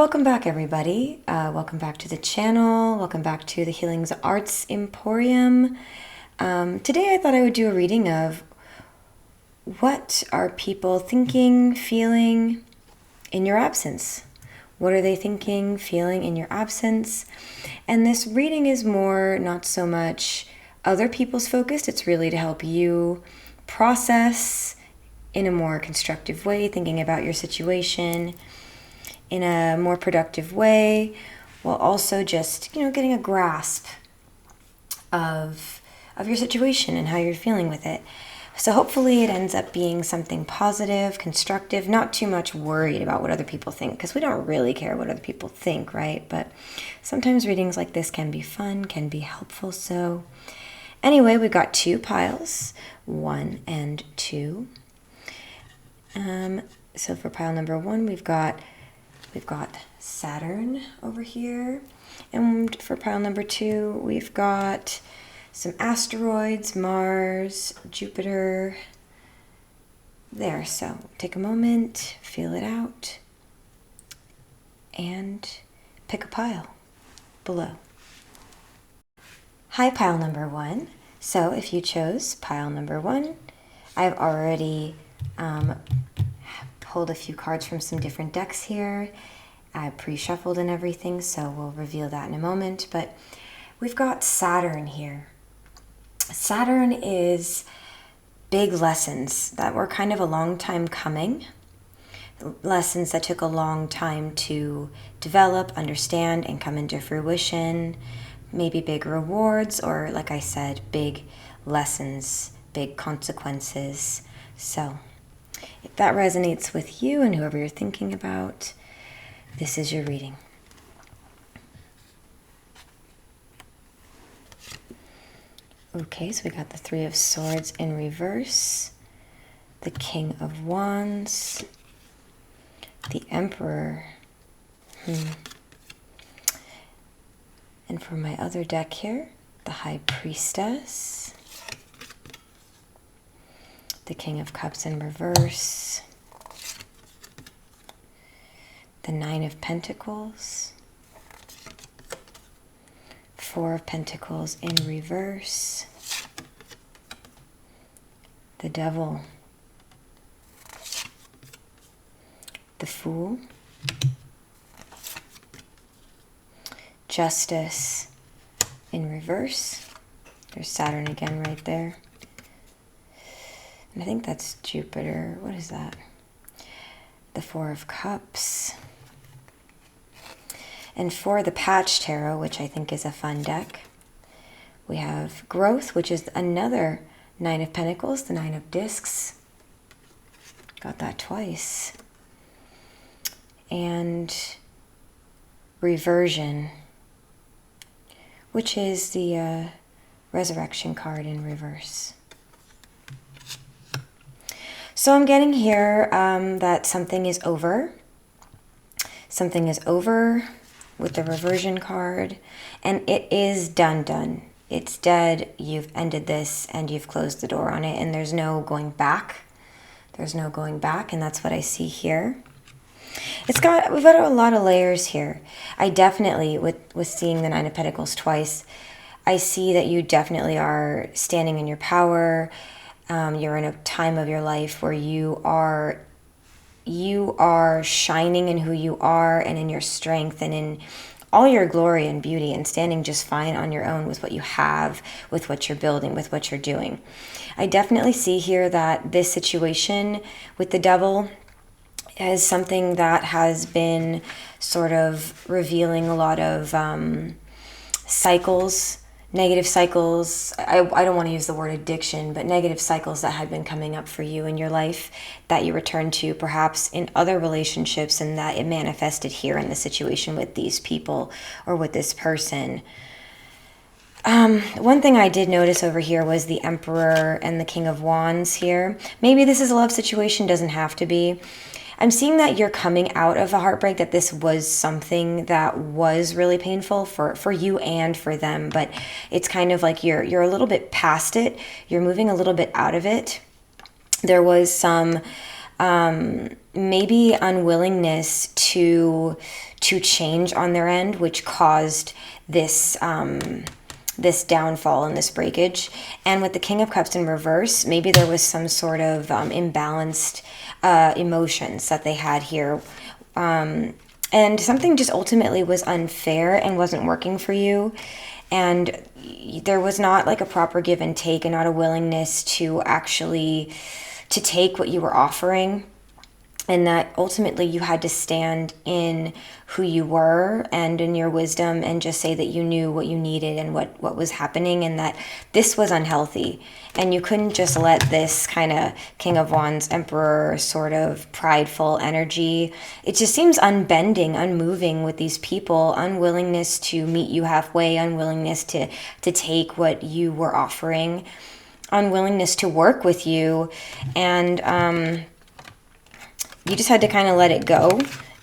Welcome back, everybody. Welcome back to the channel. Welcome back to the Healing's Arts Emporium. Today I thought I would do a reading of what are people thinking, feeling in your absence. What are they thinking, feeling in your absence? And this reading is more not so much other people's focused. It's really to help you process in a more constructive way, thinking about your situation in a more productive way, while also just, getting a grasp of your situation and how you're feeling with it. So hopefully it ends up being something positive, constructive, not too much worried about what other people think, because we don't really care what other people think, right? But sometimes readings like this can be fun, can be helpful. So anyway, we've got two piles, 1 and 2. So for pile number 1, we've got Saturn over here. And for pile number 2, we've got some asteroids, Mars, Jupiter. There, so take a moment, feel it out, and pick a pile below. Hi, pile number 1. So if you chose pile number 1, I've already pulled a few cards from some different decks here. I pre-shuffled and everything, so we'll reveal that in a moment. But we've got Saturn here. Saturn is big lessons that were kind of a long time coming. Lessons that took a long time to develop, understand, and come into fruition. Maybe big rewards, or like I said, big lessons, big consequences. So if that resonates with you and whoever you're thinking about, this is your reading. Okay, so we got the 3 of Swords in reverse, the King of Wands, the Emperor. And for my other deck here, the High Priestess, the King of Cups in reverse, the 9 of Pentacles, 4 of Pentacles in reverse, the Devil, the Fool, Justice in reverse. There's Saturn again right there. And I think that's Jupiter. What is that? The 4 of Cups. And for the Patch Tarot, which I think is a fun deck, we have Growth, which is another 9 of Pentacles, the 9 of Discs. Got that twice. And Reversion, which is the Resurrection card in reverse. So I'm getting here that something is over. Something is over with the Reversion card, and it is done. It's dead. You've ended this, and you've closed the door on it, and there's no going back. There's no going back, and that's what I see here. We've got a lot of layers here. I definitely, with seeing the 9 of Pentacles twice, I see that you definitely are standing in your power. You're in a time of your life where you are shining in who you are and in your strength and in all your glory and beauty, and standing just fine on your own with what you have, with what you're building, with what you're doing. I definitely see here that this situation with the Devil is something that has been sort of revealing a lot of cycles, negative cycles. I don't want to use the word addiction, but negative cycles that had been coming up for you in your life that you returned to perhaps in other relationships, and that it manifested here in the situation with these people or with this person. One thing I did notice over here was the Emperor and the King of Wands here. Maybe this is a love situation, doesn't have to be. I'm seeing that you're coming out of a heartbreak, that this was something that was really painful for you and for them, but it's kind of like you're a little bit past it. You're moving a little bit out of it. There was some maybe unwillingness to to change on their end, which caused this this downfall and this breakage. And with the King of Cups in reverse, maybe there was some sort of imbalanced emotions that they had here. And something just ultimately was unfair and wasn't working for you. And there was not like a proper give and take, and not a willingness to actually to take what you were offering. And that ultimately you had to stand in who you were and in your wisdom, and just say that you knew what you needed and what was happening, and that this was unhealthy. And you couldn't just let this kind of King of Wands, Emperor sort of prideful energy. It just seems unbending, unmoving with these people, unwillingness to meet you halfway, unwillingness to take what you were offering, unwillingness to work with you. And you just had to kind of let it go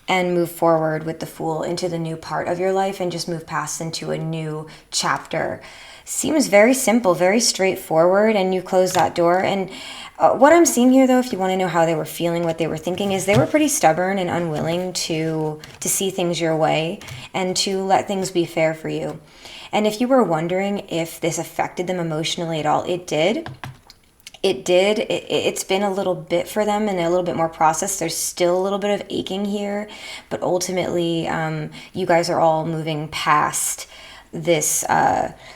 and move forward with the Fool into the new part of your life, and just move past into a new chapter. Seems very simple, very straightforward, and you close that door. And what I'm seeing here, though, if you want to know how they were feeling, what they were thinking, is they were pretty stubborn and unwilling to see things your way and to let things be fair for you. And if you were wondering if this affected them emotionally at all, it did. It did. It's been a little bit for them and a little bit more processed. There's still a little bit of aching here, but ultimately, you guys are all moving past this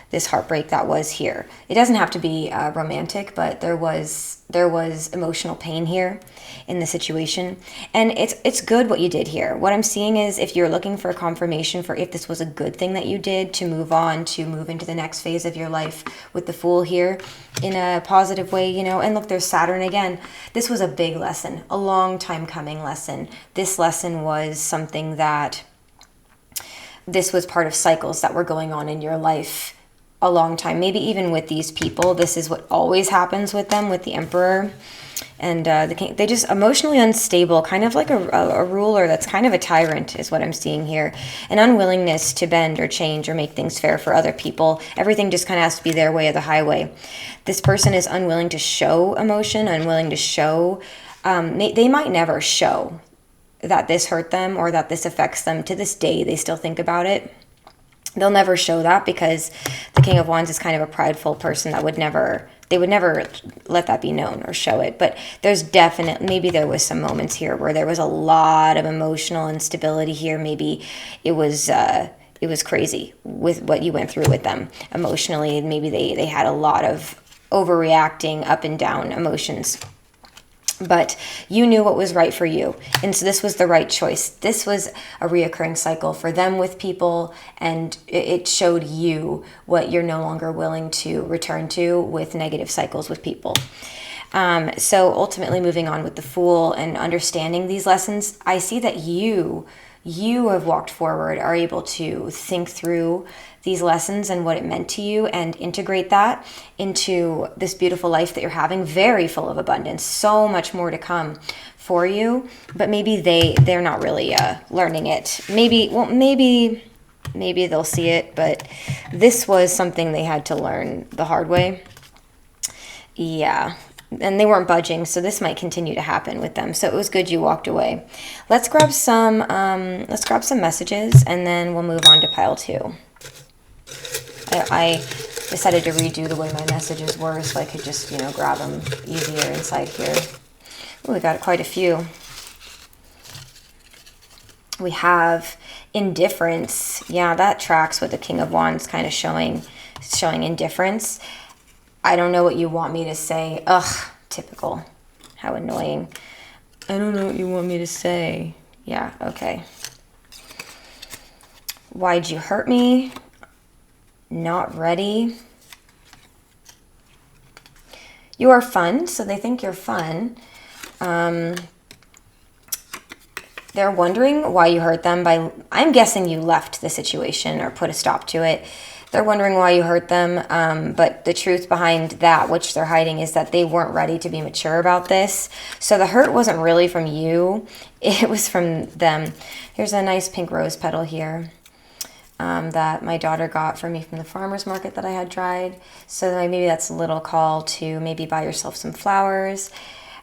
this heartbreak that was here. It doesn't have to be romantic, but there was emotional pain here in the situation, and it's good what you did here. What I'm seeing is, if you're looking for a confirmation for if this was a good thing that you did to move on, to move into the next phase of your life with the Fool here in a positive way, you know. And look, there's Saturn again. This was a big lesson, a long time coming lesson. This lesson was something that this was part of cycles that were going on in your life a long time, maybe even with these people. This is what always happens with them, with the Emperor and the King. They just emotionally unstable, kind of like a ruler that's kind of a tyrant is what I'm seeing here. An unwillingness to bend or change or make things fair for other people. Everything just kind of has to be their way or the highway. This person is unwilling to show emotion, unwilling to show, they might never show that this hurt them or that this affects them. To this day, they still think about it. They'll never show that, because the King of Wands is kind of a prideful person that they would never let that be known or show it. But there's maybe there was some moments here where there was a lot of emotional instability here. Maybe it was crazy with what you went through with them emotionally. Maybe they had a lot of overreacting, up and down emotions. But you knew what was right for you. And so this was the right choice. This was a reoccurring cycle for them with people. And it showed you what you're no longer willing to return to with negative cycles with people. So ultimately, moving on with the Fool and understanding these lessons, I see that you have walked forward, are able to think through these lessons and what it meant to you, and integrate that into this beautiful life that you're having, very full of abundance, so much more to come for you. But maybe they're not really learning it. Maybe they'll see it, but this was something they had to learn the hard way. Yeah. And they weren't budging, so this might continue to happen with them. So it was good you walked away. Let's grab some messages, and then we'll move on to pile 2. I decided to redo the way my messages were so I could just, grab them easier inside here. Ooh, we got quite a few. We have indifference. Yeah, that tracks with the King of Wands, kind of showing indifference. I don't know what you want me to say. Ugh, typical. How annoying. I don't know what you want me to say. Yeah, okay. Why'd you hurt me? Not ready. You are fun, so they think you're fun. They're wondering why you hurt them I'm guessing you left the situation or put a stop to it. They're wondering why you hurt them, but the truth behind that, which they're hiding, is that they weren't ready to be mature about this. So the hurt wasn't really from you, it was from them. Here's a nice pink rose petal here that my daughter got for me from the farmer's market that I had dried. So maybe that's a little call to maybe buy yourself some flowers,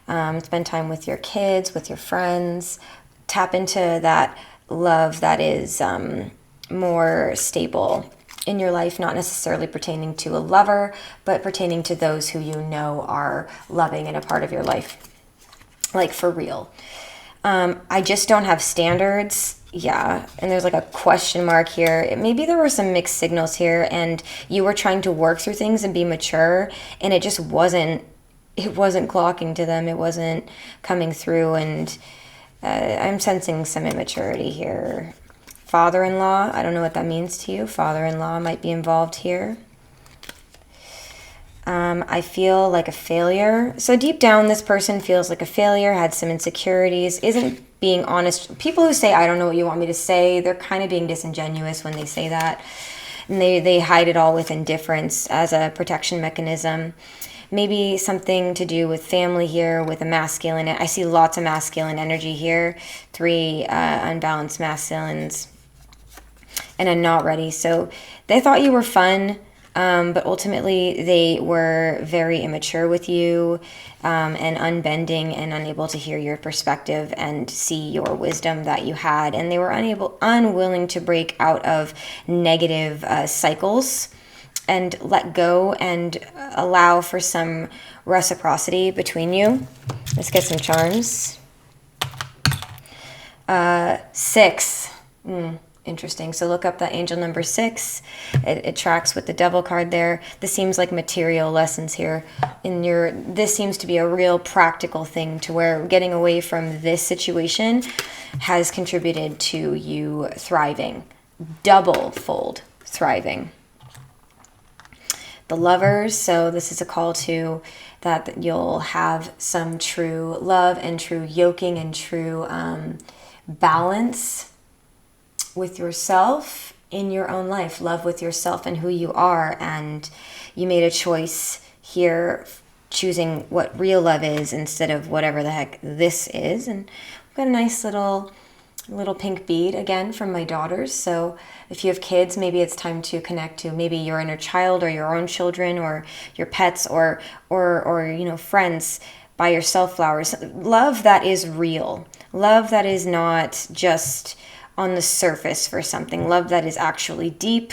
spend time with your kids, with your friends, tap into that love that is more stable in your life, not necessarily pertaining to a lover, but pertaining to those who you know are loving and a part of your life, like for real. I just don't have standards. Yeah, and there's like a question mark here. Maybe there were some mixed signals here, and you were trying to work through things and be mature, and it just wasn't. It wasn't clocking to them. It wasn't coming through, and I'm sensing some immaturity here. Father-in-law, I don't know what that means to you. Father-in-law might be involved here. I feel like a failure. So deep down, this person feels like a failure, had some insecurities, isn't being honest. People who say, I don't know what you want me to say, they're kind of being disingenuous when they say that. And they hide it all with indifference as a protection mechanism. Maybe something to do with family here, with a masculine. I see lots of masculine energy here. 3 unbalanced masculines. And I'm not ready. So they thought you were fun. But ultimately, they were very immature with you and unbending and unable to hear your perspective and see your wisdom that you had. And they were unwilling to break out of negative cycles and let go and allow for some reciprocity between you. Let's get some charms. 6. Interesting. So look up that angel number 6. It tracks with the devil card there. This seems like material lessons here. This seems to be a real practical thing to where getting away from this situation has contributed to you thriving. Double fold thriving. The lovers. So this is a call to that you'll have some true love and true yoking and true balance with yourself in your own life, love with yourself and who you are. And you made a choice here, choosing what real love is instead of whatever the heck this is. And I've got a nice little pink bead again from my daughters. So if you have kids, maybe it's time to connect to maybe your inner child or your own children or your pets or friends. Buy yourself flowers. Love that is real. Love that is not just on the surface for something. Love that is actually deep.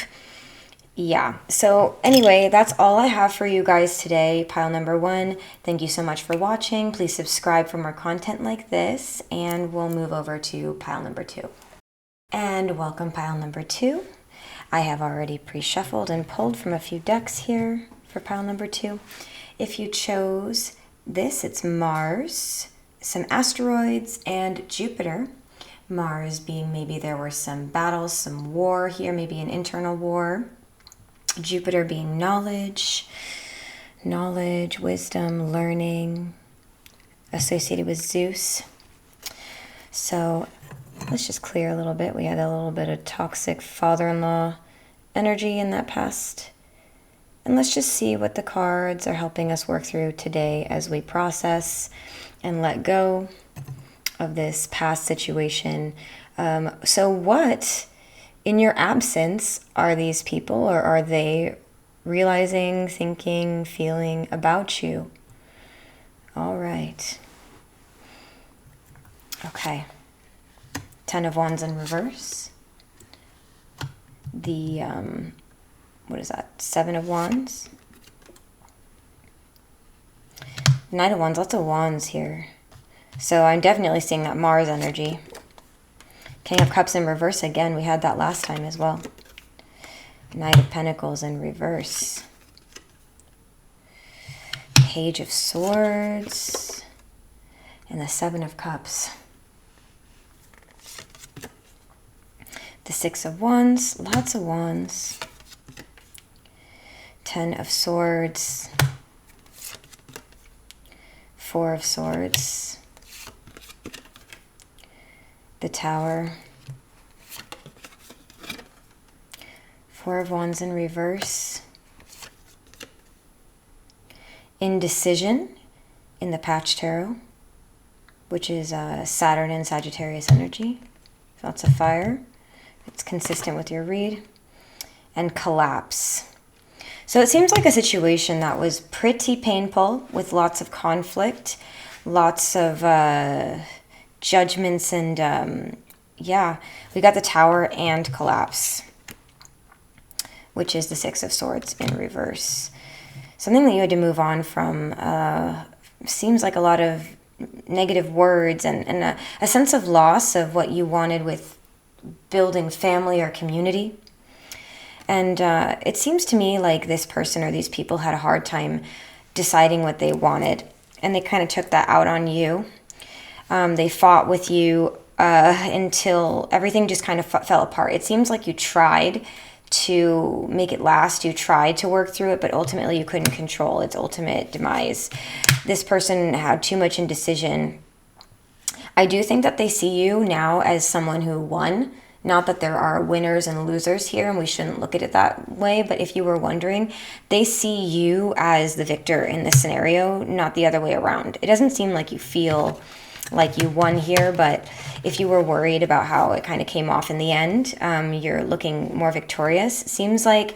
Yeah. So anyway, that's all I have for you guys today. Pile number 1. Thank you so much for watching. Please subscribe for more content like this, and we'll move over to pile number 2. And welcome pile number 2. I have already pre-shuffled and pulled from a few decks here for pile number 2. If you chose this, it's Mars, some asteroids, and Jupiter. Mars being maybe there were some battles, some war here, maybe an internal war. Jupiter being knowledge, wisdom, learning, associated with Zeus. So let's just clear a little bit. We had a little bit of toxic father-in-law energy in that past. And let's just see what the cards are helping us work through today as we process and let go of this past situation. So what, in your absence, are these people, or are they realizing, thinking, feeling about you? All right. Okay. 10 of Wands in reverse. The, what is that? 7 of Wands. Knight of Wands, lots of wands here. So I'm definitely seeing that Mars energy. King of Cups in reverse again. We had that last time as well. Knight of Pentacles in reverse. Page of Swords. And the 7 of Cups. The 6 of Wands. Lots of wands. 10 of Swords. 4 of Swords. The Tower. 4 of Wands in reverse. Indecision in the Patch Tarot, which is Saturn and Sagittarius energy. Lots of fire. It's consistent with your read. And Collapse. So it seems like a situation that was pretty painful with lots of conflict, lots of judgments and yeah, we got the Tower and Collapse, which is the Six of Swords in reverse. Something that you had to move on from. Seems like a lot of negative words and a sense of loss of what you wanted with building family or community. And it seems to me like this person or these people had a hard time deciding what they wanted, and they kind of took that out on you. They fought with you until everything just kind of fell apart. It seems like you tried to make it last. You tried to work through it, but ultimately you couldn't control its ultimate demise. This person had too much indecision. I do think that they see you now as someone who won. Not that there are winners and losers here, and we shouldn't look at it that way, but if you were wondering, they see you as the victor in this scenario, not the other way around. It doesn't seem like you feel like you won here, but if you were worried about how it kind of came off in the end, you're looking more victorious. It seems like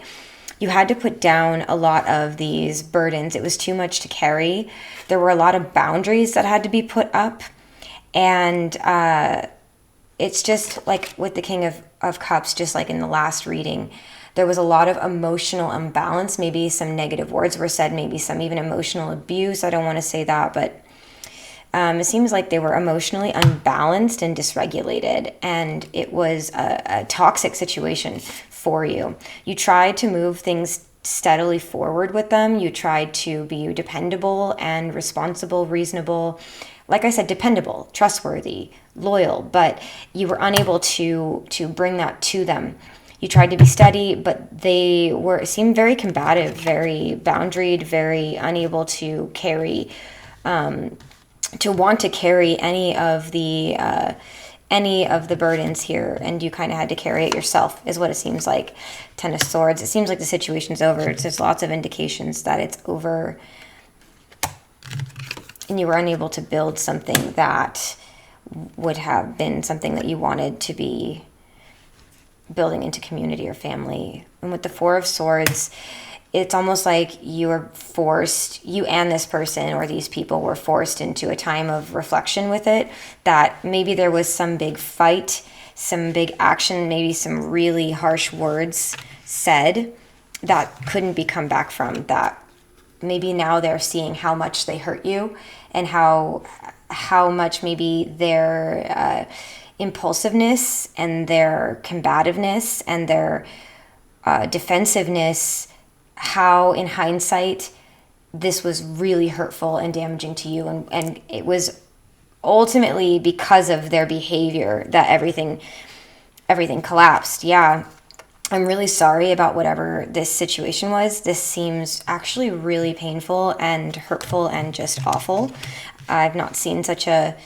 you had to put down a lot of these burdens. It was too much to carry. There were a lot of boundaries that had to be put up, and it's just like with the King of Cups, just like in the last reading, there was a lot of emotional imbalance. Maybe some negative words were said, maybe some even emotional abuse. I don't want to say that, but it seems like they were emotionally unbalanced and dysregulated, and it was a toxic situation for you. You tried to move things steadily forward with them. You tried to be dependable and responsible, reasonable, like I said, dependable, trustworthy, loyal, but you were unable to bring that to them. You tried to be steady, but they seemed very combative, very boundaried, very unable to carry, to want to carry any of the burdens here, and you kind of had to carry it yourself, is what it seems like. Ten of Swords. It seems like the situation's over. There's lots of indications that it's over, and you were unable to build something that would have been something that you wanted to be building into community or family. And with the Four of Swords, it's almost like you were forced, you and this person or these people were forced into a time of reflection with it, that maybe there was some big fight, some big action, maybe some really harsh words said that couldn't be come back from, that maybe now they're seeing how much they hurt you and how much maybe their impulsiveness and their combativeness and their defensiveness, how in hindsight this was really hurtful and damaging to you, and it was ultimately because of their behavior that everything collapsed. Yeah, I'm really sorry about whatever this situation was. This seems actually really painful and hurtful and just awful. I've not seen such a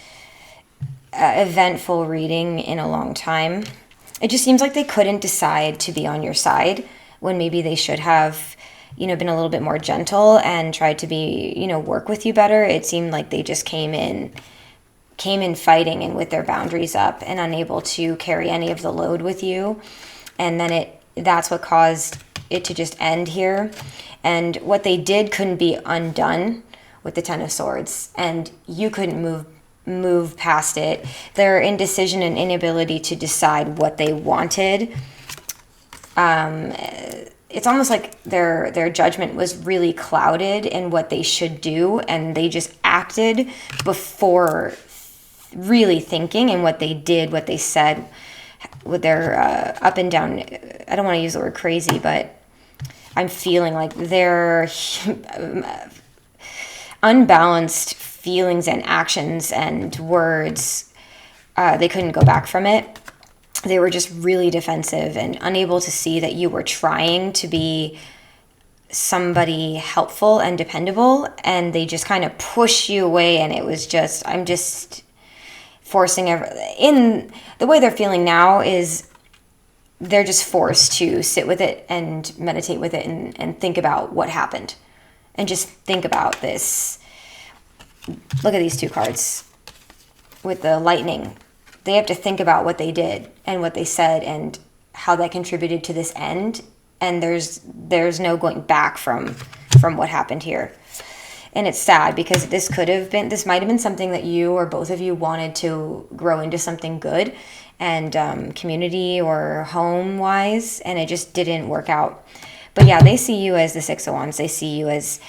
eventful reading in a long time. It just seems like they couldn't decide to be on your side when maybe they should have, been a little bit more gentle and tried to be, work with you better. It seemed like they just came in fighting and with their boundaries up and unable to carry any of the load with you. And then that's what caused it to just end here. And what they did couldn't be undone with the Ten of Swords, and you couldn't move past it. Their indecision and inability to decide what they wanted, it's almost like their judgment was really clouded in what they should do, and they just acted before really thinking, and what they did, what they said, with their up and down, I don't want to use the word crazy, but I'm feeling like their unbalanced feelings and actions and words, they couldn't go back from it. They were just really defensive and unable to see that you were trying to be somebody helpful and dependable, and they just kind of push you away, and it was just, I'm just forcing in the way they're feeling now is they're just forced to sit with it and meditate with it and think about what happened, and just think about this. Look at these two cards with the lightning. They have to think about what they did and what they said and how that contributed to this end, and there's no going back from what happened here. And it's sad because this might have been something that you or both of you wanted to grow into something good, and community or home wise, and it just didn't work out. But yeah, they see you as the Six of Wands. They see you as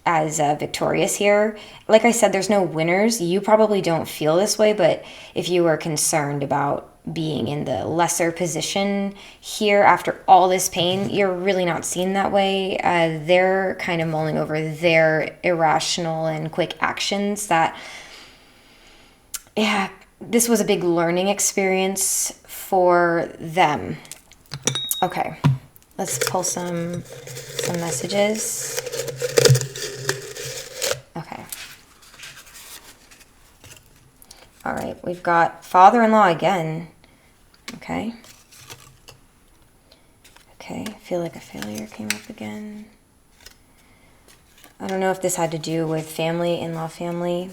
victorious here. Like I said, there's no winners. You probably don't feel this way, but if you were concerned about being in the lesser position here after all this pain, you're really not seen that way. They're kind of mulling over their irrational and quick actions that, yeah, this was a big learning experience for them. Okay, let's pull some messages. Okay. All right, we've got father-in-law again. Okay. Okay, I feel like a failure came up again. I don't know if this had to do with family, in-law family,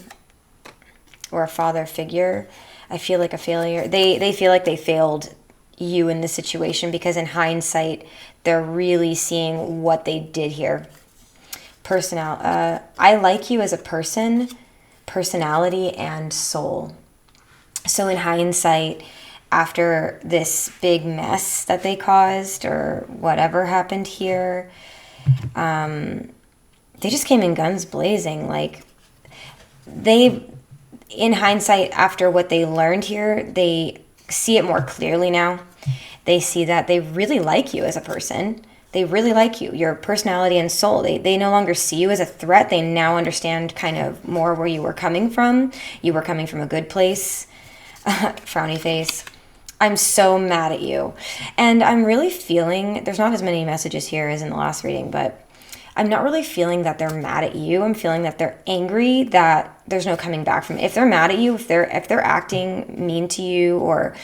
or a father figure. I feel like a failure. They feel like they failed you in this situation because in hindsight, they're really seeing what they did here. I like you as a person, personality, and soul. So in hindsight, after this big mess that they caused or whatever happened here, they just came in guns blazing. Like, in hindsight, after what they learned here, they see it more clearly now. They see that they really like you as a person. They really like you, your personality and soul. They no longer see you as a threat. They now understand kind of more where you were coming from. You were coming from a good place. Frowny face. I'm so mad at you. And I'm really feeling, there's not as many messages here as in the last reading, but I'm not really feeling that they're mad at you. I'm feeling that they're angry, that there's no coming back from it. If they're mad at you, if they're acting mean to you or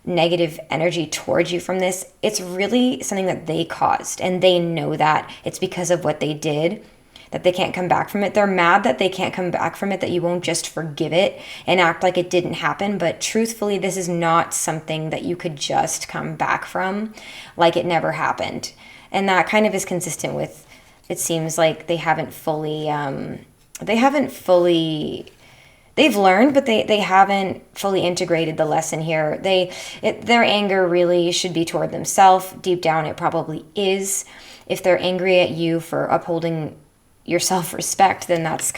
negative energy towards you from this, it's really something that they caused, and they know that it's because of what they did, that they can't come back from it. They're mad that they can't come back from it, that you won't just forgive it and act like it didn't happen. But truthfully, this is not something that you could just come back from like it never happened. And that kind of is consistent with, it seems like they haven't fully they've learned, but they haven't fully integrated the lesson here. Their anger really should be toward themselves. Deep down, it probably is. If they're angry at you for upholding your self-respect, then that's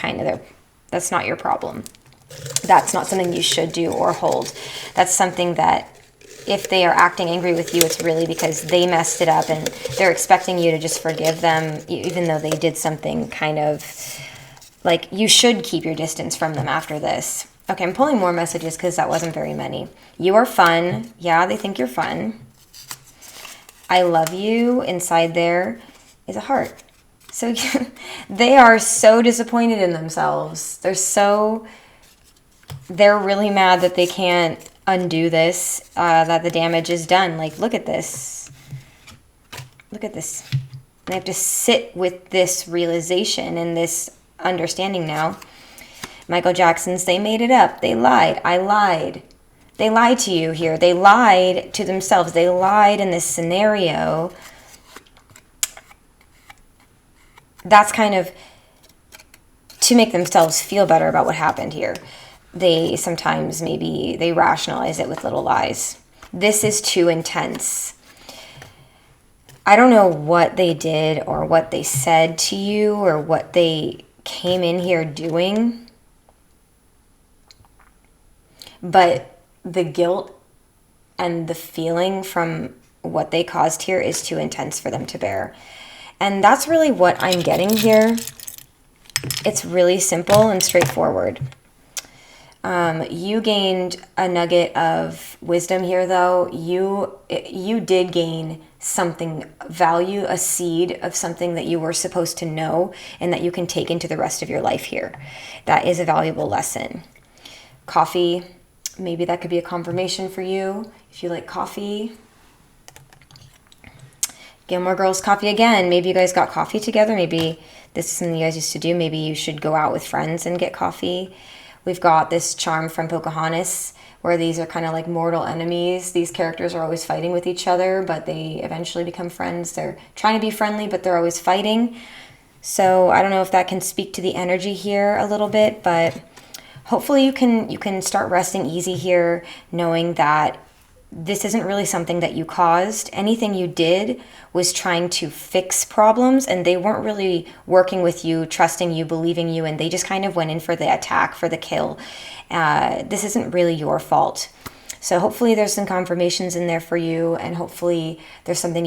not your problem. That's not something you should do or hold. That's something that if they are acting angry with you, it's really because they messed it up and they're expecting you to just forgive them, even though they did something kind of like you should keep your distance from them after this. Okay, I'm pulling more messages because that wasn't very many. You are fun. Yeah, they think you're fun. I love you. Inside there is a heart. So they are so disappointed in themselves. They're really mad that they can't undo this, that the damage is done. Like, look at this. Look at this. They have to sit with this realization and this understanding now. Michael Jackson's They Made It Up. They lied. I lied. They lied to you here. They lied to themselves. They lied in this scenario. That's kind of to make themselves feel better about what happened here. They sometimes maybe they rationalize it with little lies. This is too intense. I don't know what they did or what they said to you or what they came in here doing, but the guilt and the feeling from what they caused here is too intense for them to bear. And that's really what I'm getting here. It's really simple and straightforward. You gained a nugget of wisdom here, though. You did gain something, value, a seed of something that you were supposed to know and that you can take into the rest of your life here. That is a valuable lesson. Coffee, maybe that could be a confirmation for you if you like coffee. Gilmore Girls coffee again. Maybe you guys got coffee together. Maybe this is something you guys used to do. Maybe you should go out with friends and get coffee. We've got this charm from Pocahontas where these are kind of like mortal enemies. These characters are always fighting with each other, but they eventually become friends. They're trying to be friendly, but they're always fighting. So I don't know if that can speak to the energy here a little bit, but hopefully you can start resting easy here, knowing that this isn't really something that you caused. Anything you did was trying to fix problems, and they weren't really working with you, trusting you, believing you, and they just kind of went in for the attack, for the kill. This isn't really your fault. So hopefully there's some confirmations in there for you, and hopefully there's something